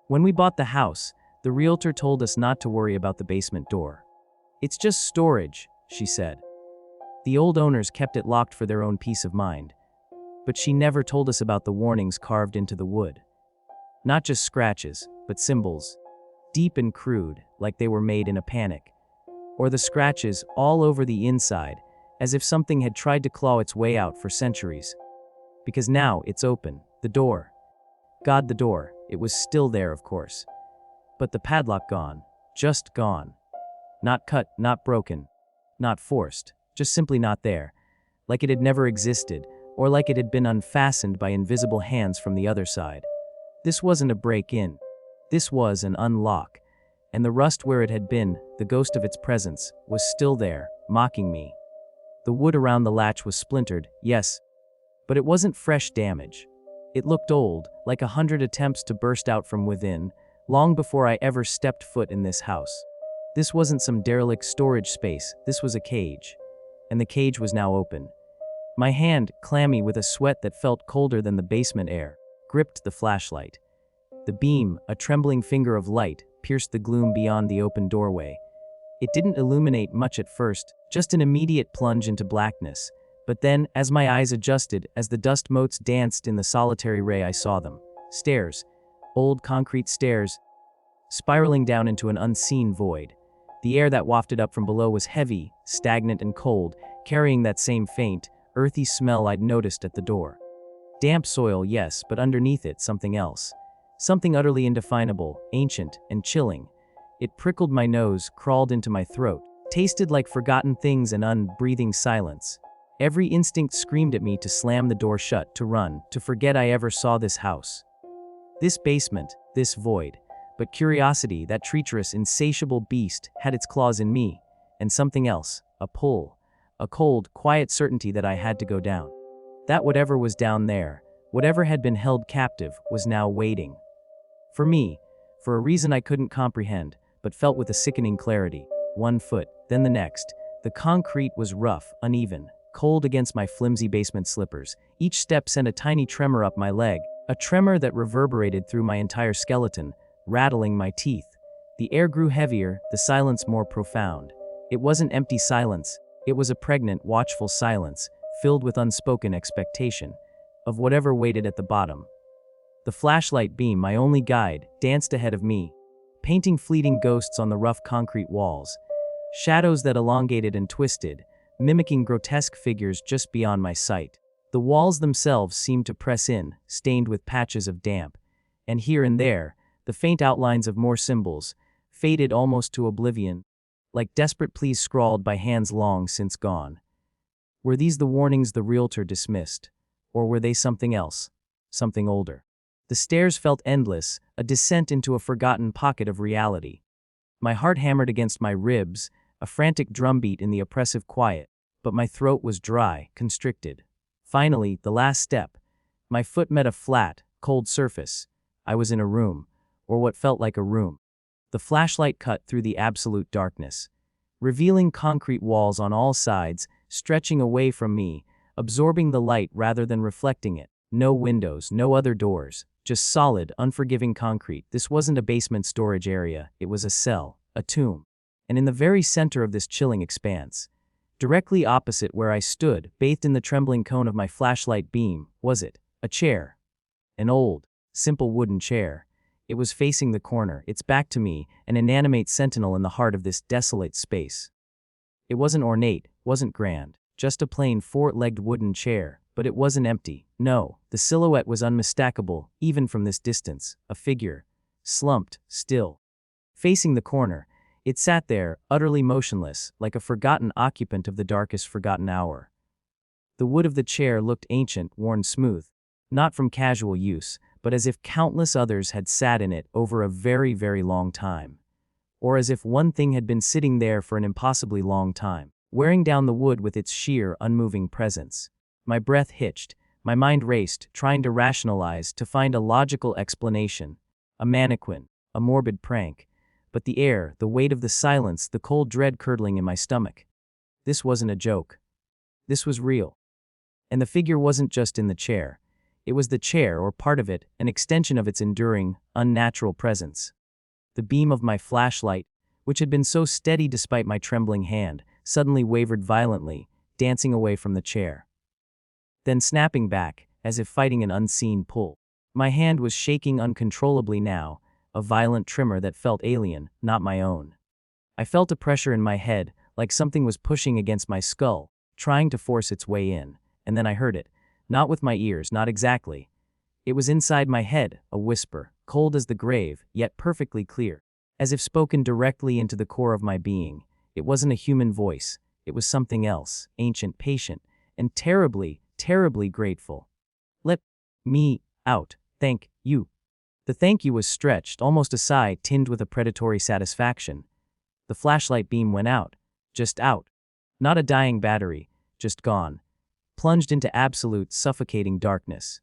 When we bought the house, the realtor told us not to worry about the basement door. "It's just storage," she said. The old owners kept it locked for their own peace of mind. But she never told us about the warnings carved into the wood. Not just scratches, but symbols. Deep and crude, like they were made in a panic. Or the scratches all over the inside, as if something had tried to claw its way out for centuries. Because now it's open, the door. God, the door, it was still there, of course. But the padlock gone, just gone. Not cut, not broken, not forced, just simply not there. Like it had never existed, or like it had been unfastened by invisible hands from the other side. This wasn't a break-in. This was an unlock. And the rust where it had been, the ghost of its presence, was still there, mocking me. The wood around the latch was splintered, yes. But it wasn't fresh damage. It looked old, like 100 attempts to burst out from within, long before I ever stepped foot in this house. This wasn't some derelict storage space, this was a cage. And the cage was now open. My hand, clammy with a sweat that felt colder than the basement air, gripped the flashlight. The beam, a trembling finger of light, pierced the gloom beyond the open doorway. It didn't illuminate much at first, just an immediate plunge into blackness. But then, as my eyes adjusted, as the dust motes danced in the solitary ray, I saw them. Stairs. Old concrete stairs, spiraling down into an unseen void. The air that wafted up from below was heavy, stagnant and cold, carrying that same faint, earthy smell I'd noticed at the door. Damp soil, yes, but underneath it, something else. Something utterly indefinable, ancient, and chilling. It prickled my nose, crawled into my throat, tasted like forgotten things and unbreathing silence. Every instinct screamed at me to slam the door shut, to run, to forget I ever saw this house. This basement, this void. But curiosity, that treacherous, insatiable beast, had its claws in me. And something else, a pull. A cold, quiet certainty that I had to go down. That whatever was down there, whatever had been held captive, was now waiting. For me, for a reason I couldn't comprehend, but felt with a sickening clarity. 1 foot, then the next. The concrete was rough, uneven, cold against my flimsy basement slippers. Each step sent a tiny tremor up my leg, a tremor that reverberated through my entire skeleton, rattling my teeth. The air grew heavier, the silence more profound. It wasn't empty silence. It was a pregnant, watchful silence, filled with unspoken expectation of whatever waited at the bottom. The flashlight beam, my only guide, danced ahead of me, painting fleeting ghosts on the rough concrete walls, shadows that elongated and twisted, mimicking grotesque figures just beyond my sight. The walls themselves seemed to press in, stained with patches of damp, and here and there, the faint outlines of more symbols, faded almost to oblivion, like desperate pleas scrawled by hands long since gone. Were these the warnings the realtor dismissed? Or were they something else? Something older? The stairs felt endless, a descent into a forgotten pocket of reality. My heart hammered against my ribs, a frantic drumbeat in the oppressive quiet, but my throat was dry, constricted. Finally, the last step. My foot met a flat, cold surface. I was in a room, or what felt like a room. The flashlight cut through the absolute darkness, revealing concrete walls on all sides, stretching away from me, absorbing the light rather than reflecting it. No windows, no other doors, just solid, unforgiving concrete. This wasn't a basement storage area, it was a cell, a tomb. And in the very center of this chilling expanse, directly opposite where I stood, bathed in the trembling cone of my flashlight beam, was it? A chair. An old, simple wooden chair. It was facing the corner, its back to me, an inanimate sentinel in the heart of this desolate space. It wasn't ornate, wasn't grand, just a plain 4-legged wooden chair, but it wasn't empty. No, the silhouette was unmistakable, even from this distance, a figure, slumped, still. Facing the corner, it sat there, utterly motionless, like a forgotten occupant of the darkest forgotten hour. The wood of the chair looked ancient, worn smooth, not from casual use, but as if countless others had sat in it over a very, very long time. Or as if one thing had been sitting there for an impossibly long time, wearing down the wood with its sheer, unmoving presence. My breath hitched, my mind raced, trying to rationalize, to find a logical explanation. A mannequin, a morbid prank. But the air, the weight of the silence, the cold dread curdling in my stomach. This wasn't a joke. This was real. And the figure wasn't just in the chair. It was the chair, or part of it, an extension of its enduring, unnatural presence. The beam of my flashlight, which had been so steady despite my trembling hand, suddenly wavered violently, dancing away from the chair. Then snapping back, as if fighting an unseen pull. My hand was shaking uncontrollably now, a violent tremor that felt alien, not my own. I felt a pressure in my head, like something was pushing against my skull, trying to force its way in, and then I heard it. Not with my ears, not exactly. It was inside my head, a whisper, cold as the grave, yet perfectly clear. As if spoken directly into the core of my being. It wasn't a human voice. It was something else, ancient, patient, and terribly, terribly grateful. Let me out, thank you. The thank you was stretched, almost a sigh tinged with a predatory satisfaction. The flashlight beam went out. Just out. Not a dying battery, just gone. Plunged into absolute, suffocating darkness.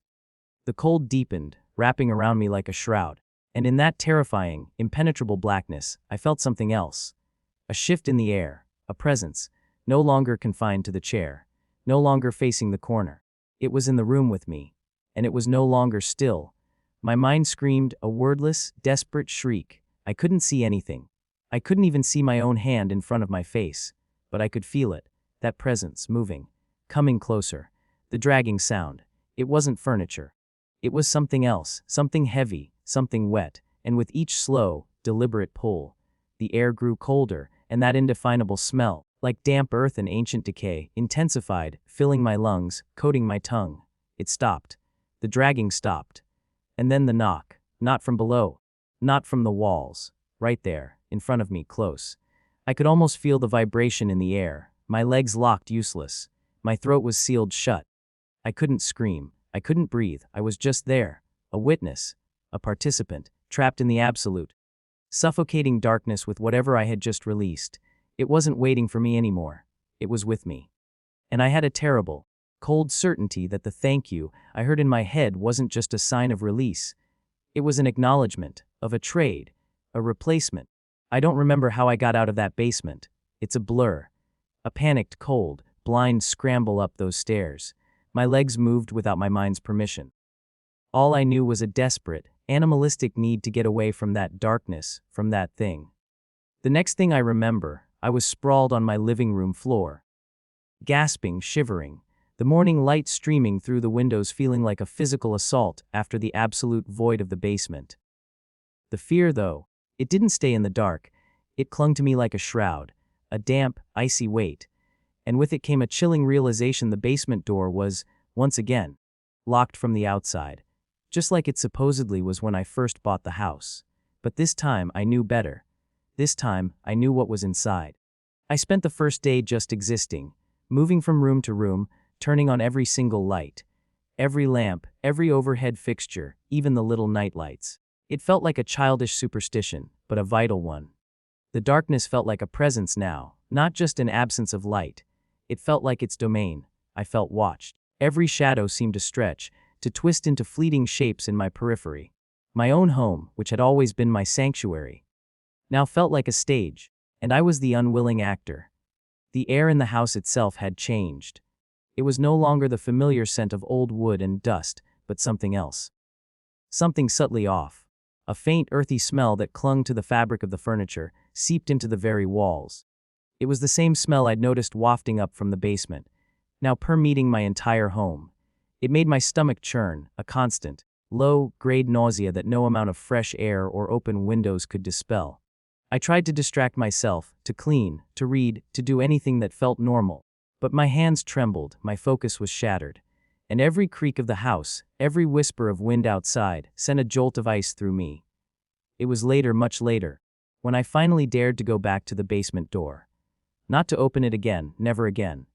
The cold deepened, wrapping around me like a shroud. And in that terrifying, impenetrable blackness, I felt something else. A shift in the air, a presence, no longer confined to the chair, no longer facing the corner. It was in the room with me, and it was no longer still. My mind screamed a wordless, desperate shriek. I couldn't see anything. I couldn't even see my own hand in front of my face, but I could feel it, that presence, moving, coming closer, the dragging sound. It wasn't furniture. It was something else, something heavy, something wet, and with each slow, deliberate pull, the air grew colder, and that indefinable smell, like damp earth and ancient decay, intensified, filling my lungs, coating my tongue. It stopped. The dragging stopped. And then the knock, not from below, not from the walls, right there, in front of me, close. I could almost feel the vibration in the air, my legs locked useless. My throat was sealed shut. I couldn't scream. I couldn't breathe. I was just there, a witness, a participant, trapped in the absolute, suffocating darkness with whatever I had just released. It wasn't waiting for me anymore. It was with me. And I had a terrible, cold certainty that the thank you I heard in my head wasn't just a sign of release. It was an acknowledgement of a trade, a replacement. I don't remember how I got out of that basement. It's a blur. A panicked, cold, blind scramble up those stairs. My legs moved without my mind's permission. All I knew was a desperate, animalistic need to get away from that darkness, from that thing. The next thing I remember, I was sprawled on my living room floor. Gasping, shivering, the morning light streaming through the windows, feeling like a physical assault after the absolute void of the basement. The fear, though, it didn't stay in the dark. It clung to me like a shroud, a damp, icy weight. And with it came a chilling realization: the basement door was, once again, locked from the outside, just like it supposedly was when I first bought the house. But this time I knew better. This time I knew what was inside. I spent the first day just existing, moving from room to room, turning on every single light, every lamp, every overhead fixture, even the little night lights. It felt like a childish superstition, but a vital one. The darkness felt like a presence now, not just an absence of light. It felt like its domain. I felt watched. Every shadow seemed to stretch, to twist into fleeting shapes in my periphery. My own home, which had always been my sanctuary, now felt like a stage, and I was the unwilling actor. The air in the house itself had changed. It was no longer the familiar scent of old wood and dust, but something else. Something subtly off. A faint, earthy smell that clung to the fabric of the furniture, seeped into the very walls. It was the same smell I'd noticed wafting up from the basement, now permeating my entire home. It made my stomach churn, a constant, low-grade nausea that no amount of fresh air or open windows could dispel. I tried to distract myself, to clean, to read, to do anything that felt normal. But my hands trembled, my focus was shattered. And every creak of the house, every whisper of wind outside, sent a jolt of ice through me. It was later, much later, when I finally dared to go back to the basement door. Not to open it again, never again,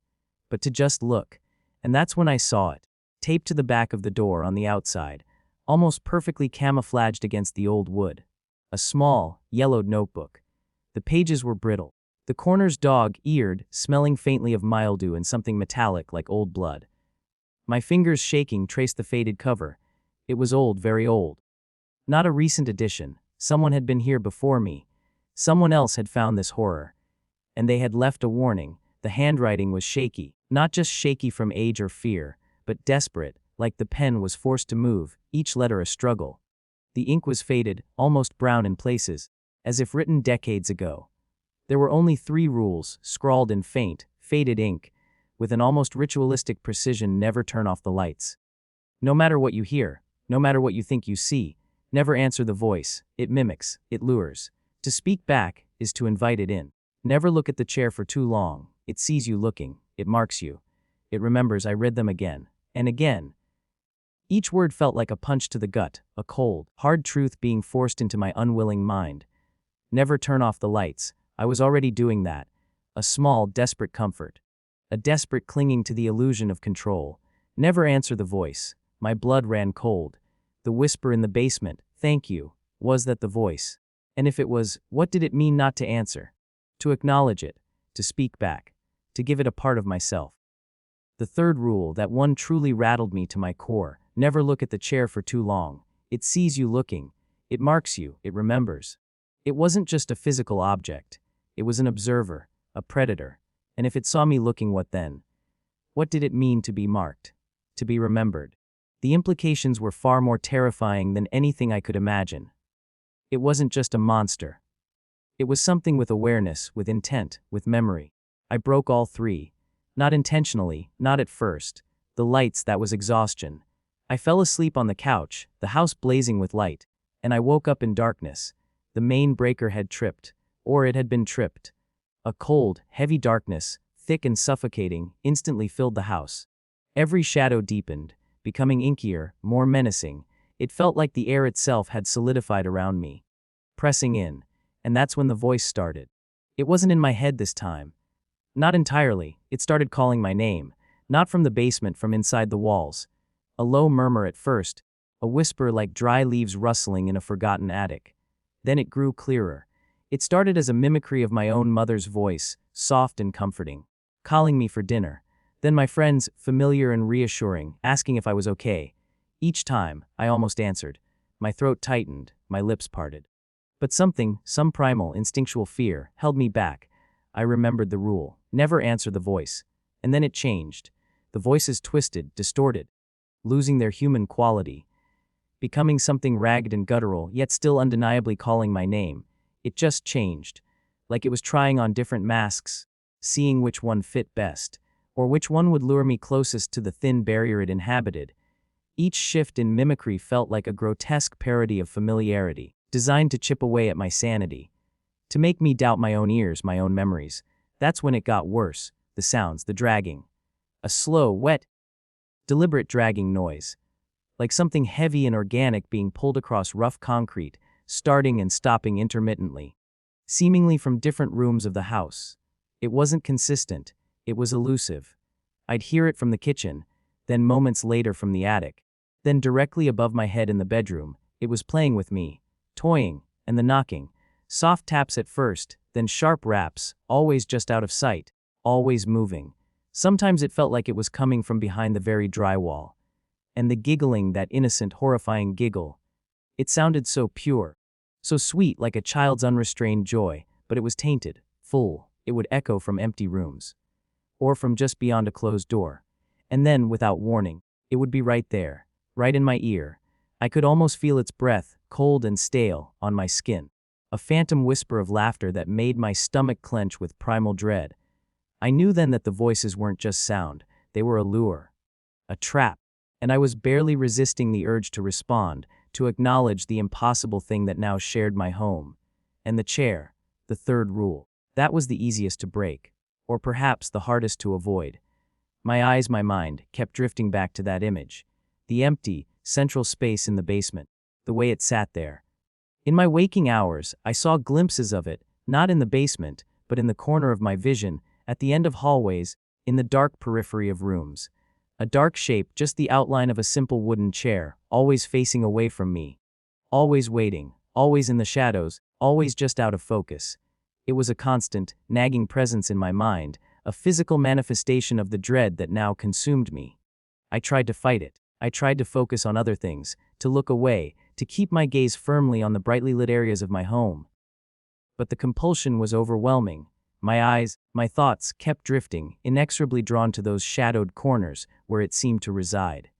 but to just look. And that's when I saw it, taped to the back of the door on the outside, almost perfectly camouflaged against the old wood. A small, yellowed notebook. The pages were brittle. The corners dog-eared, smelling faintly of mildew and something metallic like old blood. My fingers shaking traced the faded cover. It was old, very old. Not a recent addition. Someone had been here before me. Someone else had found this horror. And they had left a warning. The handwriting was shaky. Not just shaky from age or fear, but desperate, like the pen was forced to move, each letter a struggle. The ink was faded, almost brown in places, as if written decades ago. There were only 3 rules, scrawled in faint, faded ink, with an almost ritualistic precision: never turn off the lights. No matter what you hear, no matter what you think you see, never answer the voice. It mimics, it lures. To speak back is to invite it in. Never look at the chair for too long. It sees you looking, it marks you. It remembers. I read them again and again. Each word felt like a punch to the gut, a cold, hard truth being forced into my unwilling mind. Never turn off the lights. I was already doing that. A small, desperate comfort. A desperate clinging to the illusion of control. Never answer the voice. My blood ran cold. The whisper in the basement, "Thank you," was that the voice? And if it was, what did it mean not to answer? To acknowledge it, to speak back, to give it a part of myself. The third rule, that one truly rattled me to my core: never look at the chair for too long. It sees you looking. It marks you, it remembers. It wasn't just a physical object. It was an observer, a predator. And if it saw me looking, what then? What did it mean to be marked? To be remembered? The implications were far more terrifying than anything I could imagine. It wasn't just a monster. It was something with awareness, with intent, with memory. I broke all 3. Not intentionally, not at first. The lights, that was exhaustion. I fell asleep on the couch, the house blazing with light, and I woke up in darkness. The main breaker had tripped, or it had been tripped. A cold, heavy darkness, thick and suffocating, instantly filled the house. Every shadow deepened, becoming inkier, more menacing. It felt like the air itself had solidified around me, pressing in, and that's when the voice started. It wasn't in my head this time. Not entirely. It started calling my name, not from the basement, from inside the walls. A low murmur at first, a whisper like dry leaves rustling in a forgotten attic. Then it grew clearer. It started as a mimicry of my own mother's voice, soft and comforting, calling me for dinner. Then my friends, familiar and reassuring, asking if I was okay. Each time, I almost answered. My throat tightened, my lips parted. But something, some primal, instinctual fear, held me back. I remembered the rule: never answer the voice. And then it changed. The voices twisted, distorted, losing their human quality, becoming something ragged and guttural, yet still undeniably calling my name. It just changed, like it was trying on different masks, seeing which one fit best, or which one would lure me closest to the thin barrier it inhabited. Each shift in mimicry felt like a grotesque parody of familiarity, designed to chip away at my sanity, to make me doubt my own ears, my own memories. That's when it got worse. The sounds, the dragging. A slow, wet, deliberate dragging noise, like something heavy and organic being pulled across rough concrete, starting and stopping intermittently, seemingly from different rooms of the house. It wasn't consistent. It was elusive. I'd hear it from the kitchen, then moments later from the attic, then directly above my head in the bedroom. It was playing with me, toying, and the knocking. Soft taps at first, then sharp raps, always just out of sight, always moving. Sometimes it felt like it was coming from behind the very drywall. And the giggling, that innocent, horrifying giggle. It sounded so pure, so sweet, like a child's unrestrained joy, but it was tainted, full. It would echo from empty rooms, or from just beyond a closed door. And then, without warning, it would be right there, right in my ear. I could almost feel its breath, cold and stale, on my skin. A phantom whisper of laughter that made my stomach clench with primal dread. I knew then that the voices weren't just sound, they were a lure, a trap, and I was barely resisting the urge to respond, to acknowledge the impossible thing that now shared my home. And the chair, the third rule, that was the easiest to break, or perhaps the hardest to avoid. My eyes, my mind, kept drifting back to that image, the empty, central space in the basement, the way it sat there. In my waking hours, I saw glimpses of it, not in the basement, but in the corner of my vision, at the end of hallways, in the dark periphery of rooms. A dark shape, just the outline of a simple wooden chair, always facing away from me. Always waiting, always in the shadows, always just out of focus. It was a constant, nagging presence in my mind, a physical manifestation of the dread that now consumed me. I tried to fight it. I tried to focus on other things, to look away, to keep my gaze firmly on the brightly lit areas of my home. But the compulsion was overwhelming. My eyes, my thoughts kept drifting, inexorably drawn to those shadowed corners where it seemed to reside.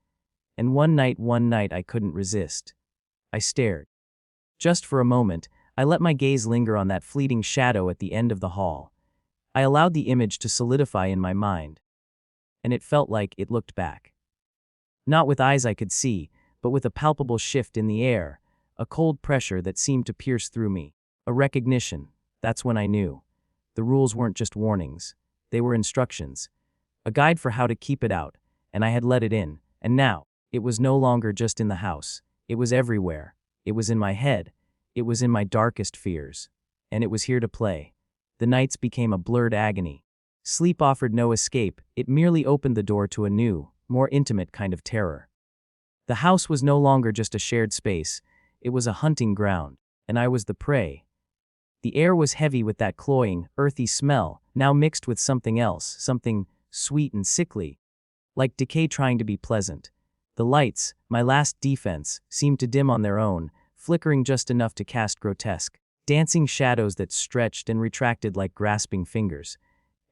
And one night I couldn't resist. I stared. Just for a moment, I let my gaze linger on that fleeting shadow at the end of the hall. I allowed the image to solidify in my mind. And it felt like it looked back. Not with eyes I could see, but with a palpable shift in the air, a cold pressure that seemed to pierce through me. A recognition. That's when I knew. The rules weren't just warnings. They were instructions. A guide for how to keep it out, and I had let it in. And now, it was no longer just in the house. It was everywhere. It was in my head. It was in my darkest fears. And it was here to play. The nights became a blurred agony. Sleep offered no escape. It merely opened the door to a new, more intimate kind of terror. The house was no longer just a shared space. It was a hunting ground, and I was the prey. The air was heavy with that cloying, earthy smell, now mixed with something else, something sweet and sickly, like decay trying to be pleasant. The lights, my last defense, seemed to dim on their own, flickering just enough to cast grotesque, dancing shadows that stretched and retracted like grasping fingers.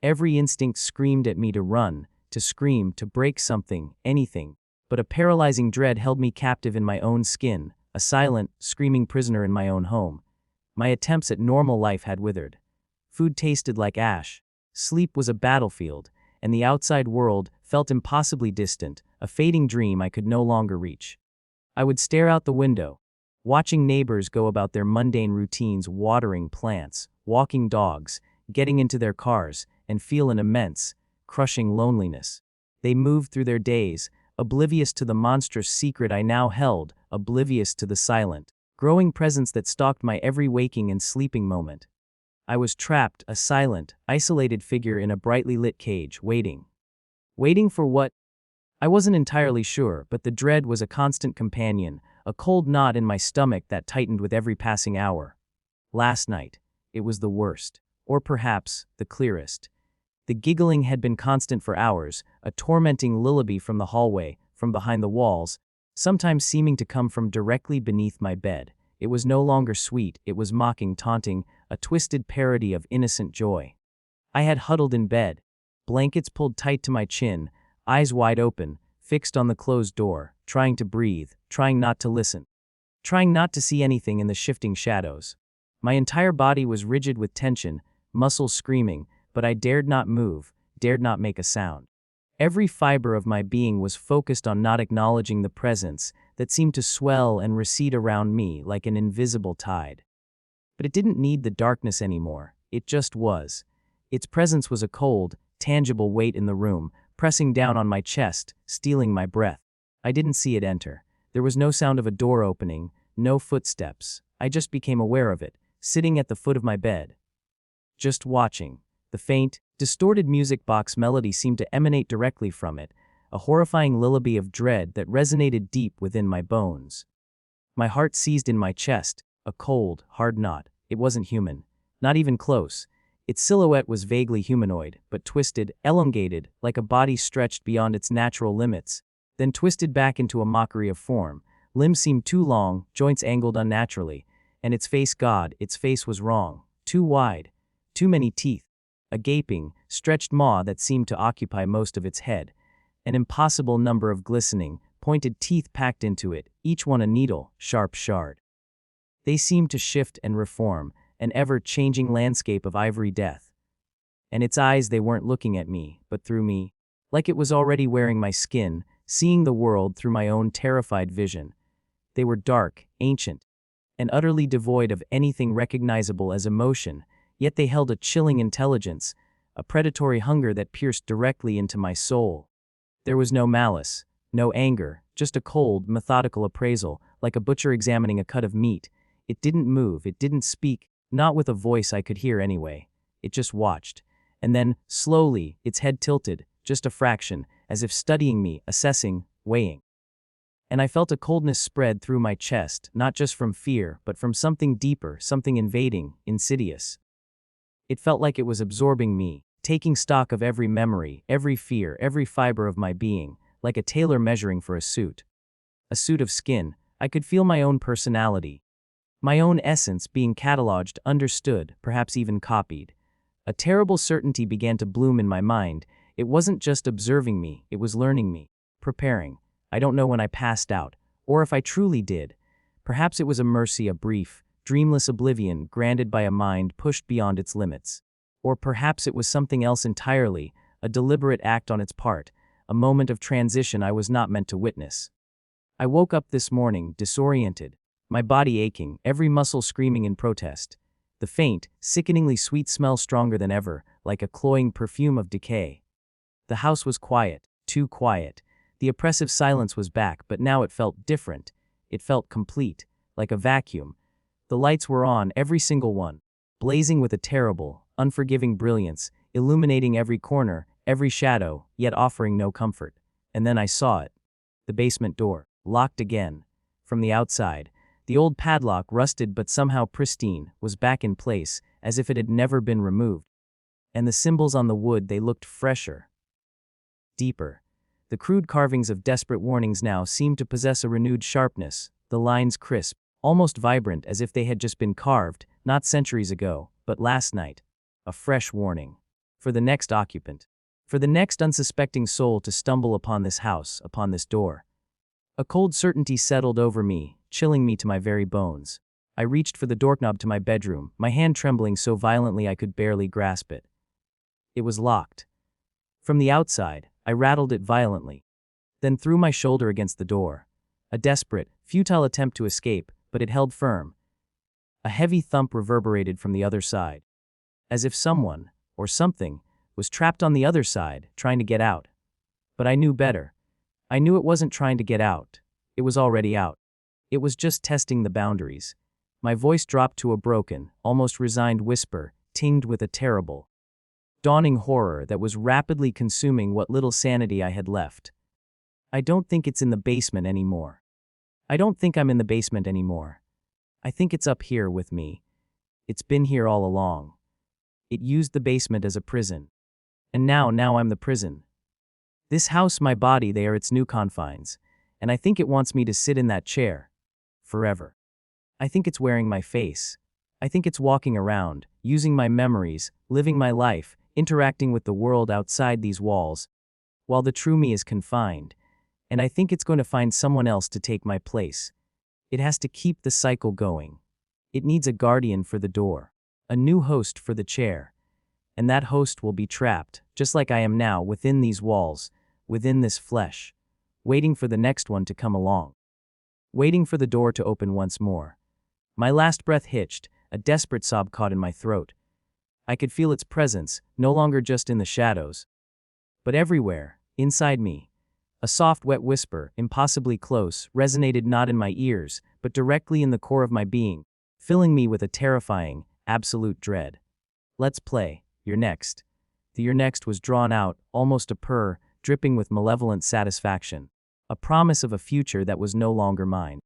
Every instinct screamed at me to run, to scream, to break something, anything. But a paralyzing dread held me captive in my own skin, a silent, screaming prisoner in my own home. My attempts at normal life had withered. Food tasted like ash. Sleep was a battlefield, and the outside world felt impossibly distant, a fading dream I could no longer reach. I would stare out the window, watching neighbors go about their mundane routines, watering plants, walking dogs, getting into their cars, and feel an immense, crushing loneliness. They moved through their days, oblivious to the monstrous secret I now held, oblivious to the silent, growing presence that stalked my every waking and sleeping moment. I was trapped, a silent, isolated figure in a brightly lit cage, waiting. Waiting for what? I wasn't entirely sure, but the dread was a constant companion, a cold knot in my stomach that tightened with every passing hour. Last night, it was the worst, or perhaps the clearest. The giggling had been constant for hours, a tormenting lullaby from the hallway, from behind the walls, sometimes seeming to come from directly beneath my bed. It was no longer sweet, it was mocking, taunting, a twisted parody of innocent joy. I had huddled in bed, blankets pulled tight to my chin, eyes wide open, fixed on the closed door, trying to breathe, trying not to listen, trying not to see anything in the shifting shadows. My entire body was rigid with tension, muscles screaming, but I dared not move, dared not make a sound. Every fiber of my being was focused on not acknowledging the presence that seemed to swell and recede around me like an invisible tide. But it didn't need the darkness anymore, it just was. Its presence was a cold, tangible weight in the room, pressing down on my chest, stealing my breath. I didn't see it enter. There was no sound of a door opening, no footsteps. I just became aware of it, sitting at the foot of my bed. Just watching. The faint, distorted music box melody seemed to emanate directly from it, a horrifying lullaby of dread that resonated deep within my bones. My heart seized in my chest, a cold, hard knot. It wasn't human. Not even close. Its silhouette was vaguely humanoid, but twisted, elongated, like a body stretched beyond its natural limits, then twisted back into a mockery of form. Limbs seemed too long, joints angled unnaturally, and its face, God, its face was wrong. Too wide. Too many teeth. A gaping, stretched maw that seemed to occupy most of its head. An impossible number of glistening, pointed teeth packed into it, each one a needle, sharp shard. They seemed to shift and reform, an ever-changing landscape of ivory death. And its eyes, they weren't looking at me, but through me, like it was already wearing my skin, seeing the world through my own terrified vision. They were dark, ancient, and utterly devoid of anything recognizable as emotion, yet they held a chilling intelligence, a predatory hunger that pierced directly into my soul. There was no malice, no anger, just a cold, methodical appraisal, like a butcher examining a cut of meat. It didn't move, it didn't speak, not with a voice I could hear anyway. It just watched. And then, slowly, its head tilted, just a fraction, as if studying me, assessing, weighing. And I felt a coldness spread through my chest, not just from fear, but from something deeper, something invading, insidious. It felt like it was absorbing me, taking stock of every memory, every fear, every fiber of my being, like a tailor measuring for a suit. A suit of skin. I could feel my own personality, my own essence being cataloged, understood, perhaps even copied. A terrible certainty began to bloom in my mind. It wasn't just observing me, it was learning me, preparing. I don't know when I passed out, or if I truly did. Perhaps it was a mercy, a brief, dreamless oblivion granted by a mind pushed beyond its limits. Or perhaps it was something else entirely, a deliberate act on its part, a moment of transition I was not meant to witness. I woke up this morning, disoriented, my body aching, every muscle screaming in protest. The faint, sickeningly sweet smell stronger than ever, like a cloying perfume of decay. The house was quiet, too quiet. The oppressive silence was back, but now it felt different. It felt complete, like a vacuum. The lights were on, every single one, blazing with a terrible, unforgiving brilliance, illuminating every corner, every shadow, yet offering no comfort. And then I saw it. The basement door, locked again. From the outside, the old padlock, rusted but somehow pristine, was back in place, as if it had never been removed. And the symbols on the wood, they looked fresher, deeper. The crude carvings of desperate warnings now seemed to possess a renewed sharpness, the lines crisp, almost vibrant, as if they had just been carved, not centuries ago, but last night. A fresh warning. For the next occupant. For the next unsuspecting soul to stumble upon this house, upon this door. A cold certainty settled over me, chilling me to my very bones. I reached for the doorknob to my bedroom, my hand trembling so violently I could barely grasp it. It was locked. From the outside, I rattled it violently, then threw my shoulder against the door. A desperate, futile attempt to escape, but it held firm. A heavy thump reverberated from the other side, as if someone, or something, was trapped on the other side, trying to get out. But I knew better. I knew it wasn't trying to get out. It was already out. It was just testing the boundaries. My voice dropped to a broken, almost resigned whisper, tinged with a terrible, dawning horror that was rapidly consuming what little sanity I had left. I don't think it's in the basement anymore. I don't think I'm in the basement anymore. I think it's up here with me. It's been here all along. It used the basement as a prison. And now I'm the prison. This house, my body, they are its new confines. And I think it wants me to sit in that chair. Forever. I think it's wearing my face. I think it's walking around, using my memories, living my life, interacting with the world outside these walls, while the true me is confined. And I think it's going to find someone else to take my place. It has to keep the cycle going. It needs a guardian for the door, a new host for the chair. And that host will be trapped, just like I am now, within these walls, within this flesh, waiting for the next one to come along. Waiting for the door to open once more. My last breath hitched, a desperate sob caught in my throat. I could feel its presence, no longer just in the shadows, but everywhere, inside me. A soft, wet whisper, impossibly close, resonated not in my ears, but directly in the core of my being, filling me with a terrifying, absolute dread. Let's play. You're next. The "you're next" was drawn out, almost a purr, dripping with malevolent satisfaction. A promise of a future that was no longer mine.